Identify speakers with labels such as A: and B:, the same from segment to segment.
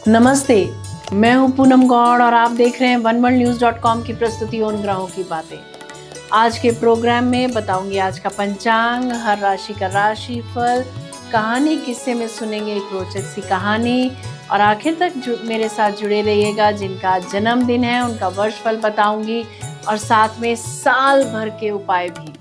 A: नमस्ते, मैं हूं पूनम गौड़ और आप देख रहे हैं oneworldnews.com की प्रस्तुति उन ग्रहों की बातें। आज के प्रोग्राम में बताऊंगी आज का पंचांग, हर राशि का राशिफल, कहानी किस्से में सुनेंगे एक रोचक सी कहानी और आखिर तक मेरे साथ जुड़े रहिएगा। जिनका आज जन्मदिन है उनका वर्षफल बताऊंगी और साथ में साल भर के उपाय भी।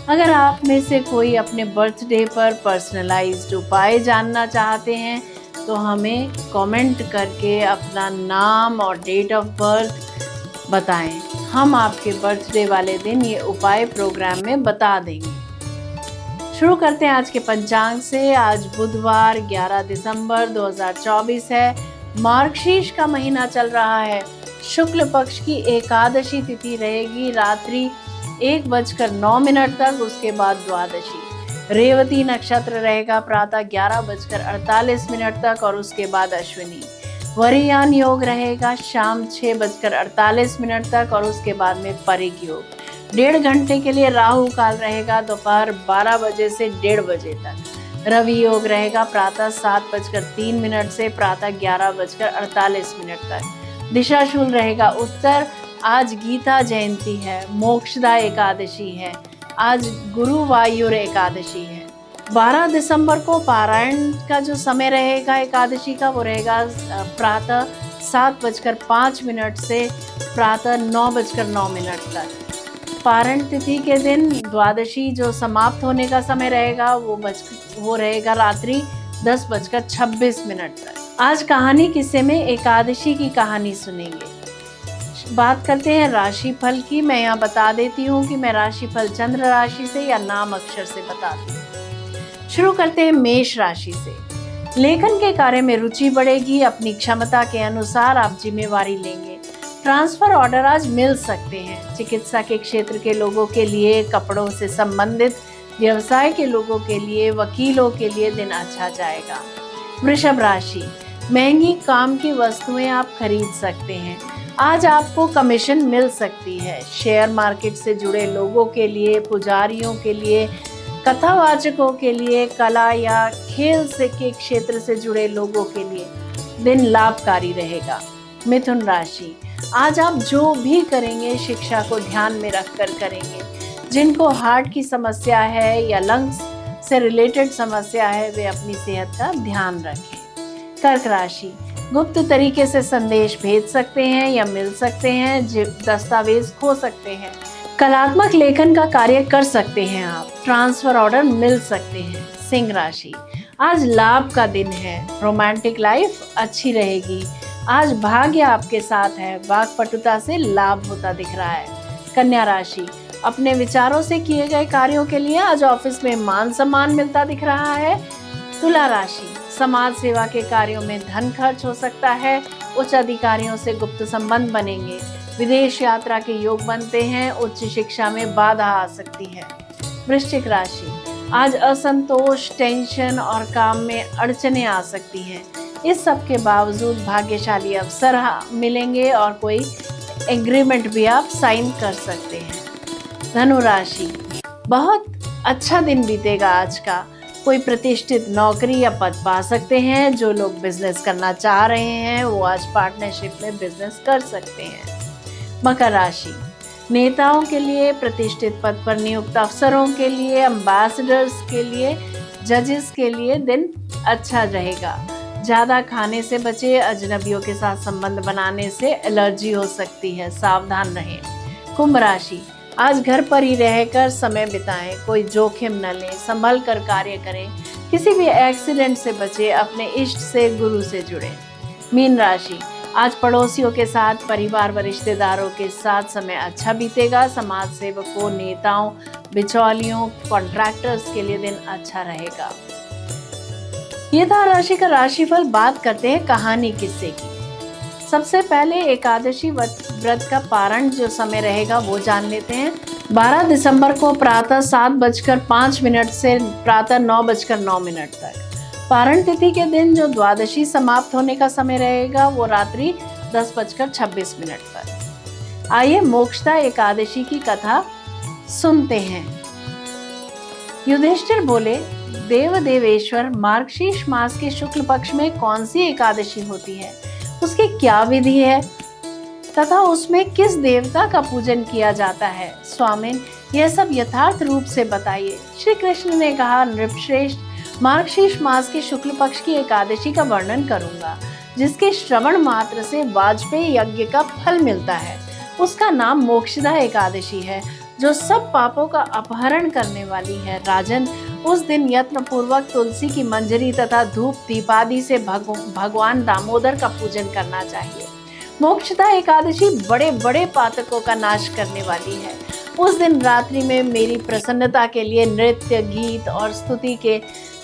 A: अगर आप में से कोई अपने बर्थडे पर पर्सनलाइज्ड उपाय जानना चाहते हैं तो हमें कमेंट करके अपना नाम और डेट ऑफ बर्थ बताएं। हम आपके बर्थडे वाले दिन ये उपाय प्रोग्राम में बता देंगे। शुरू करते हैं आज के पंचांग से। आज बुधवार 11 दिसंबर 2024 है। मार्गशीर्ष का महीना चल रहा है। शुक्ल पक्ष की एकादशी तिथि रहेगी रात्रि 1:09 तक, उसके बाद द्वादशी। रेवती नक्षत्र रहेगा प्रातः 11:48 तक और उसके बाद अश्विनी। वरियान योग रहेगा शाम 6:48 तक और उसके बाद में परिग योग। 1.5 घंटे के लिए राहु काल रहेगा दोपहर 12 बजे से 1:30 बजे तक। रवि योग रहेगा प्रातः 7:03 से प्रातः 11:48 तक। दिशाशूल रहेगा उत्तर। आज गीता जयंती है, मोक्षदा एकादशी है, आज गुरुवायुर एकादशी है। 12 दिसंबर को पारायण का जो समय रहेगा एकादशी का वो रहेगा प्रातः 7:05 से प्रातः 9:09 तक। पारायण तिथि के दिन द्वादशी जो समाप्त होने का समय रहेगा वो रहेगा रात्रि 10:26 तक। आज कहानी किस्से में एकादशी की कहानी सुनेंगे। बात करते हैं राशिफल की। मैं यहाँ बता देती हूँ कि मैं राशिफल चंद्र राशि से या नाम अक्षर से बताती हूँ। शुरू करते हैं मेष राशि से। लेखन के कार्य में रुचि बढ़ेगी। अपनी क्षमता के अनुसार आप जिम्मेवारी लेंगे। ट्रांसफर ऑर्डर आज मिल सकते हैं। चिकित्सा के क्षेत्र के लोगों के लिए, कपड़ों से संबंधित व्यवसाय के लोगों के लिए, वकीलों के लिए दिन अच्छा जाएगा। वृषभ राशि, महंगी काम की वस्तुएं आप खरीद सकते हैं। आज आपको कमीशन मिल सकती है। शेयर मार्केट से जुड़े लोगों के लिए, पुजारियों के लिए, कथावाचकों के लिए, कला या खेल से के क्षेत्र से जुड़े लोगों के लिए दिन लाभकारी रहेगा। मिथुन राशि, आज आप जो भी करेंगे शिक्षा को ध्यान में रखकर करेंगे। जिनको हार्ट की समस्या है या लंग्स से रिलेटेड समस्या है वे अपनी सेहत का ध्यान रखें। कर्क राशि, गुप्त तरीके से संदेश भेज सकते हैं या मिल सकते हैं। दस्तावेज खो सकते हैं। कलात्मक लेखन का कार्य कर सकते हैं आप। ट्रांसफर ऑर्डर मिल सकते हैं। सिंह राशि, आज लाभ का दिन है। रोमांटिक लाइफ अच्छी रहेगी। आज भाग्य आपके साथ है। वाक्पटुता से लाभ होता दिख रहा है। कन्या राशि, अपने विचारों से किए गए कार्यों के लिए आज ऑफिस में मान सम्मान मिलता दिख रहा है। तुला राशि, समाज सेवा के कार्यों में धन खर्च हो सकता है। उच्च अधिकारियों से गुप्त संबंध बनेंगे। विदेश यात्रा के योग बनते हैं। उच्च शिक्षा में बाधा आ सकती है। वृश्चिक राशि, आज असंतोष, टेंशन और काम में अड़चने आ सकती हैं। इस सब के बावजूद भाग्यशाली अवसर मिलेंगे और कोई एग्रीमेंट भी आप साइन कर सकते हैं। धनु राशि, बहुत अच्छा दिन बीतेगा आज का। कोई प्रतिष्ठित नौकरी या पद पा सकते हैं। जो लोग बिजनेस करना चाह रहे हैं वो आज पार्टनरशिप में बिजनेस कर सकते हैं। मकर राशि, नेताओं के लिए, प्रतिष्ठित पद पर नियुक्त अफसरों के लिए, एम्बेसडर्स के लिए, जजेस के लिए दिन अच्छा रहेगा। ज़्यादा खाने से बचे। अजनबियों के साथ संबंध बनाने से एलर्जी हो सकती है, सावधान रहें। कुंभ राशि, आज घर पर ही रहकर समय बिताएं। कोई जोखिम न लें, संभल कर कार्य करें। किसी भी एक्सीडेंट से बचें। अपने इष्ट से, गुरु से जुड़ें। मीन राशि, आज पड़ोसियों के साथ, परिवार व रिश्तेदारों के साथ समय अच्छा बीतेगा। समाज सेवकों, नेताओं, बिचौलियों, कॉन्ट्रैक्टर्स के लिए दिन अच्छा रहेगा। ये था राशि का राशिफल। बात करते हैं कहानी किस्से की। सबसे पहले एकादशी व्रत का पारण जो समय रहेगा वो जान लेते हैं। 12 दिसंबर को प्रातः 7:05 से प्रातः 9:09 तक। पारण तिथि के दिन जो द्वादशी समाप्त होने का समय रहेगा वो रात्रि 10:26 तक। आइए मोक्षदा एकादशी की कथा सुनते हैं। युधिष्ठिर बोले, देव देवेश्वर मार्गशीर्ष मास के शुक्ल पक्ष में कौन सी एकादशी होती है, उसकी क्या विधि है तथा उसमें किस देवता का पूजन किया जाता है? स्वामिन, यह सब यथार्थ रूप से बताइए। श्री कृष्ण ने कहा, नृपश्रेष्ठ, मार्गशीर्ष मास के शुक्ल पक्ष की एकादशी का वर्णन करूंगा, जिसके श्रवण मात्र से वाजपेयी यज्ञ का फल मिलता है। उसका नाम मोक्षदा एकादशी है, जो सब पापों का अपहरण करने वाली है। राजन, उस दिन यत्न पूर्वक तुलसी की मंजरी तथा धूप दीपादि से भगवान दामोदर का पूजन करना चाहिए। मोक्षदा एकादशी बड़े बड़े पातकों का नाश करने वाली है। उस दिन रात्रि में मेरी प्रसन्नता के लिए नृत्य, गीत और स्तुति के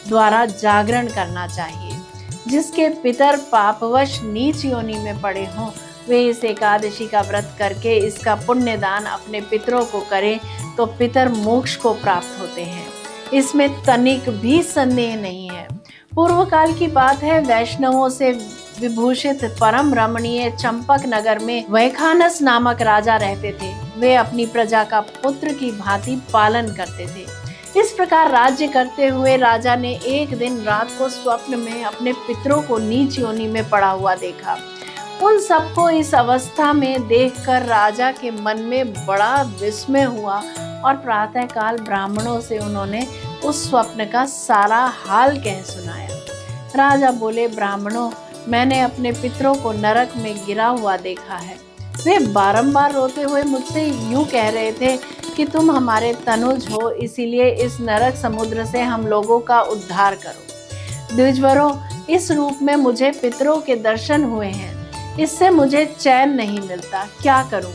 A: द्वारा जागरण करना चाहिए। जिसके पितर पापवश नीच योनि में पड़े हों, वे इस एकादशी का व्रत करके इसका पुण्य दान अपने पितरों को करें तो पितर मोक्ष को प्राप्त होते हैं। इसमें तनिक भी संदेह नहीं है। पूर्व काल की बात है, वैष्णवों से विभूषित परम रमणीय चंपक नगर में वैखानस नामक राजा रहते थे। वे अपनी प्रजा का पुत्र की भांति पालन करते थे। इस प्रकार राज्य करते हुए राजा ने एक दिन रात को स्वप्न में अपने पितरों को नीच योनि में पड़ा हुआ देखा। उन सबको इस अवस्था में देखकर राजा के मन में बड़ा विस्मय हुआ और प्रातःकाल ब्राह्मणों से उन्होंने उस स्वप्न का सारा हाल कह सुनाया। राजा बोले, ब्राह्मणों, मैंने अपने पितरों को नरक में गिरा हुआ देखा है। वे बारंबार रोते हुए मुझसे यूं कह रहे थे कि तुम हमारे तनुज हो, इसीलिए इस नरक समुद्र से हम लोगों का उद्धार करो। द्विजवरों, इस रूप में मुझे पितरों के दर्शन हुए हैं, इससे मुझे चैन नहीं मिलता। क्या करूं,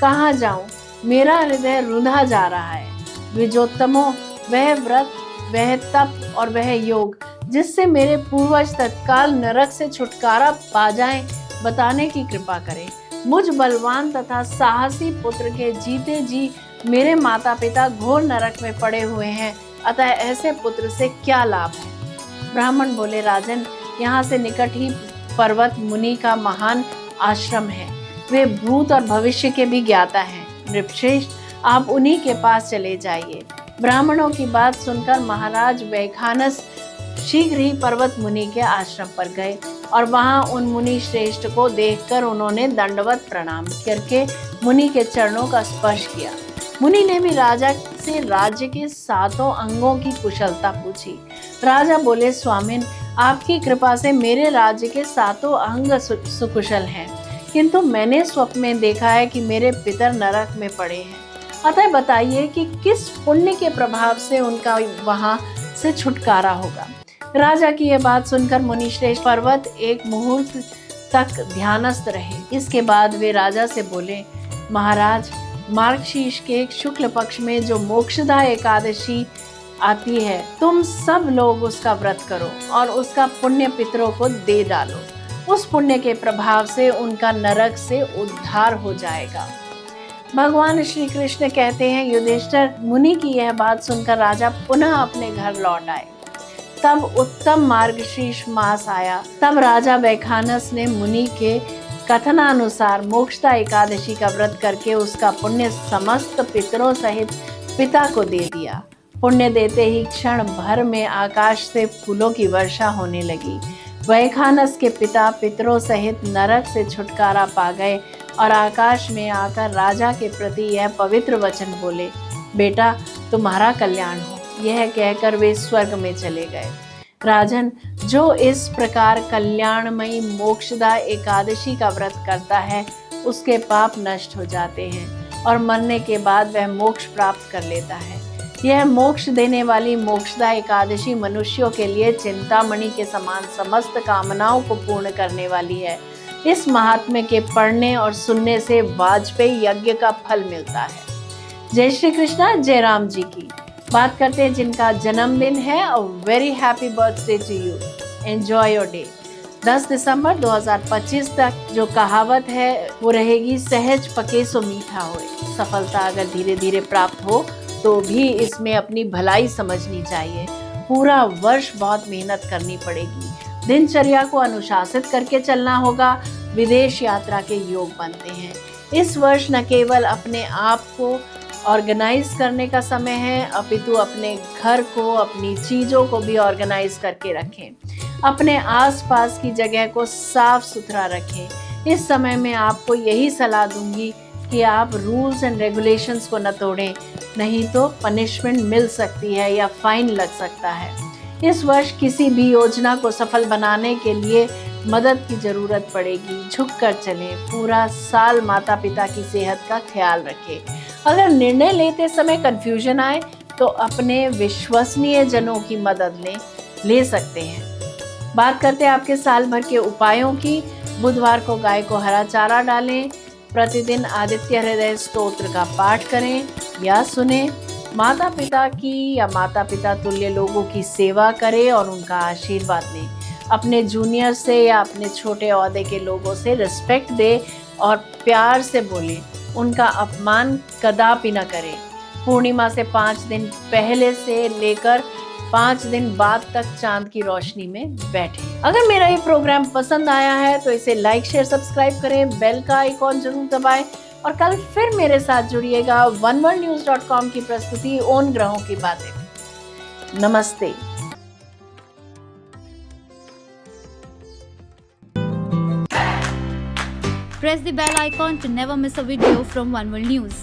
A: कहाँ जाऊं? मेरा हृदय रुंधा जा रहा है। द्विजोत्तमों, वह व्रत, वह तप और वह योग जिससे मेरे पूर्वज तत्काल नरक से छुटकारा पा जाएं, बताने की कृपा करें। मुझ बलवान तथा साहसी पुत्र के जीते जी मेरे माता पिता घोर नरक में पड़े हुए हैं, अतः ऐसे पुत्र से क्या लाभ है? ब्राह्मण बोले, राजन, यहाँ से निकट ही पर्वत मुनि का महान आश्रम है। वे भूत और भविष्य के भी ज्ञाता हैं। नृपश्रेष्ठ, आप उन्हीं के पास चले जाइए। ब्राह्मणों की बात सुनकर महाराज वैखानस शीघ्र ही पर्वत मुनि के आश्रम पर गए और वहां उन मुनि श्रेष्ठ को देखकर उन्होंने दंडवत प्रणाम करके मुनि के चरणों का स्पर्श किया। मुनि ने भी राजा से राज्य के 7 अंगों की कुशलता पूछी। राजा बोले, स्वामिन, आपकी कृपा से मेरे राज्य के 7 अंग सुकुशल हैं, किंतु मैंने स्वप्न में देखा है कि मेरे पितर नरक में पड़े हैं। अतः बताइए कि किस पुण्य के प्रभाव से उनका वहां से छुटकारा होगा। राजा की यह बात सुनकर मुनिश्रेष्ठ पर्वत एक मुहूर्त तक ध्यानस्थ रहे। इसके बाद वे राजा से बोले, महाराज, मार्गशीर्ष के शुक्ल पक्ष में जो मोक्षदा एकादशी आती है, तुम सब लोग उसका व्रत करो और उसका पुण्य पितरों को दे डालो। उस पुण्य के प्रभाव से उनका नरक से उद्धार हो जाएगा। भगवान श्री कृष्ण कहते हैं, युधिष्ठिर, मुनि की यह बात सुनकर राजा पुनः अपने घर लौट आए। तब उत्तम मार्गशीर्ष मास आया। तब राजा वैखानस ने मुनि के कथनानुसार मोक्षदा एकादशी का व्रत करके उसका पुण्य समस्त पितरों सहित पिता को दे दिया। पुण्य देते ही क्षण भर में आकाश से फूलों की वर्षा होने लगी। वैखानस के पिता पितरों सहित नरक से छुटकारा पा गए और आकाश में आकर राजा के प्रति यह पवित्र वचन बोले, बेटा, तुम्हारा कल्याण हो। यह कहकर वे स्वर्ग में चले गए। राजन, जो इस प्रकार कल्याणमयी मोक्षदा एकादशी का व्रत करता है, उसके पाप नष्ट हो जाते हैं और मरने के बाद वह मोक्ष प्राप्त कर लेता है। यह मोक्ष देने वाली मोक्षदा एकादशी मनुष्यों के लिए चिंतामणि के समान समस्त कामनाओं को पूर्ण करने वाली है। इस महात्म्य के पढ़ने और सुनने से वाजपेयी यज्ञ का फल मिलता है। जय श्री कृष्णा, जय राम जी की। बात करते हैं जिनका जन्मदिन है। A very happy birthday to you, enjoy your day. 10 दिसंबर 2025 तक जो कहावत है वो रहेगी, सहज पके सो मीठा होए। सफलता अगर धीरे धीरे प्राप्त हो तो भी इसमें अपनी भलाई समझनी चाहिए। पूरा वर्ष बहुत मेहनत करनी पड़ेगी। दिनचर्या को अनुशासित करके चलना होगा। विदेश यात्रा के योग बनते हैं। इस वर्ष न केवल अपने आप को ऑर्गेनाइज करने का समय है, अपितु अपने घर को, अपनी चीज़ों को भी ऑर्गेनाइज करके रखें। अपने आसपास की जगह को साफ सुथरा रखें। इस समय में आपको यही सलाह दूंगी कि आप रूल्स एंड रेगुलेशंस को न तोड़ें, नहीं तो पनिशमेंट मिल सकती है या फाइन लग सकता है। इस वर्ष किसी भी योजना को सफल बनाने के लिए मदद की ज़रूरत पड़ेगी। झुककर चलें, पूरा साल माता पिता की सेहत का ख्याल रखें। अगर निर्णय लेते समय कन्फ्यूजन आए तो अपने विश्वसनीय जनों की मदद ले सकते हैं। बात करते हैं आपके साल भर के उपायों की। बुधवार को गाय को हरा चारा डालें, प्रतिदिन आदित्य हृदय स्तोत्र का पाठ करें या सुने, माता पिता की या माता पिता तुल्य लोगों की सेवा करें और उनका आशीर्वाद लें। अपने जूनियर से या अपने छोटे ओहदे के लोगों से रिस्पेक्ट दें और प्यार से बोलें, उनका अपमान कदापि न करें। पूर्णिमा से 5 दिन पहले से लेकर 5 दिन बाद तक चांद की रोशनी में बैठें। अगर मेरा ये प्रोग्राम पसंद आया है तो इसे लाइक शेयर सब्सक्राइब करें, बेल का आइकॉन जरूर दबाएं और कल फिर मेरे साथ जुड़िएगा। oneworldnews.com की प्रस्तुति उन ग्रहों की बातें। नमस्ते।
B: Press the bell icon to never miss a video from One World News.